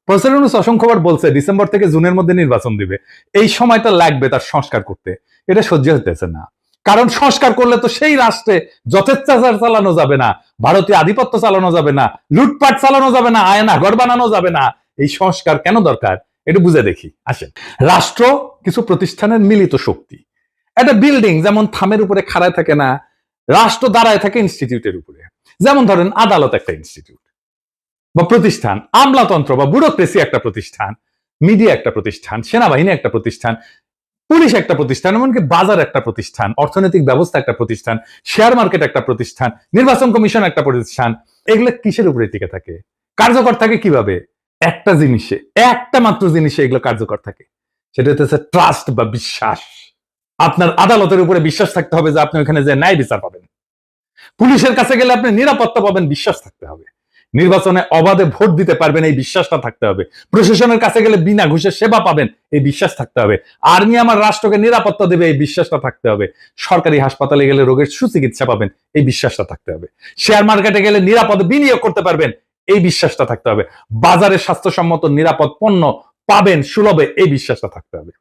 Professor Yunus অসংখ্যবার বলছে December থেকে জুনের মধ্যে নির্বাচন দিবে। এই সময়টা লাগবে তার সংস্কার করতে, এটা সহ্য হতেছে না। কারণ সংস্কার করলে তো সেই রাষ্ট্রে যথেচ্ছাচার চালানো যাবে না, ভারতীয় আধিপত্য চালানো যাবে না, লুটপাট চালানো যাবে না, আয়না ঘর বানানো যাবে না। এই সংস্কার কেন দরকার এটা বুঝে দেখি। আসেন, রাষ্ট্র কিছু প্রতিষ্ঠানের মিলিত শক্তি। একটা বিল্ডিং যেমন থামের উপরে খাড়ায় থাকে না, রাষ্ট্র দাঁড়ায় থাকে ইনস্টিটিউটের উপরে। যেমন ধরেন আদালত একটা ইনস্টিটিউট বা প্রতিষ্ঠান, আমলাতন্ত্র বা ব্যুরোক্রেসি একটা প্রতিষ্ঠান, মিডিয়া একটা প্রতিষ্ঠান, সেনাবাহিনী একটা প্রতিষ্ঠান, পুলিশ একটা প্রতিষ্ঠান, এমনকি বাজার একটা প্রতিষ্ঠান, অর্থনৈতিক ব্যবস্থা একটা প্রতিষ্ঠান, শেয়ার মার্কেট একটা প্রতিষ্ঠান, নির্বাচন কমিশন একটা প্রতিষ্ঠান। এগুলো কিসের উপরে টিকে থাকে, কার্যকর থাকে কিভাবে? একটা জিনিসে, একটা মাত্র জিনিসে এগুলো কার্যকর থাকে, সেটা হচ্ছে ট্রাস্ট বা বিশ্বাস। আপনার আদালতের উপরে বিশ্বাস থাকতে হবে যে আপনি ওখানে যে ন্যায় বিচার পাবেন। পুলিশের কাছে গেলে আপনি নিরাপত্তা পাবেন, বিশ্বাস থাকতে হবে। নির্বাচনে অবাধে ভোট দিতে পারবেন, এই বিশ্বাসটা থাকতে হবে। প্রশাসনের কাছে গেলে বিনা ঘুষে সেবা পাবেন, এই বিশ্বাস থাকতে হবে। আর্মি আমার রাষ্ট্রকে নিরাপত্তা দেবে, এই বিশ্বাসটা থাকতে হবে। সরকারি হাসপাতালে গেলে রোগের সুচিকিৎসা পাবেন, এই বিশ্বাসটা থাকতে হবে। শেয়ার মার্কেটে গেলে নিরাপদে বিনিয়োগ করতে পারবেন, এই বিশ্বাসটা থাকতে হবে। বাজারে স্বাস্থ্যসম্মত নিরাপদ পণ্য পাবেন সুলভে, এই বিশ্বাসটা থাকতে হবে।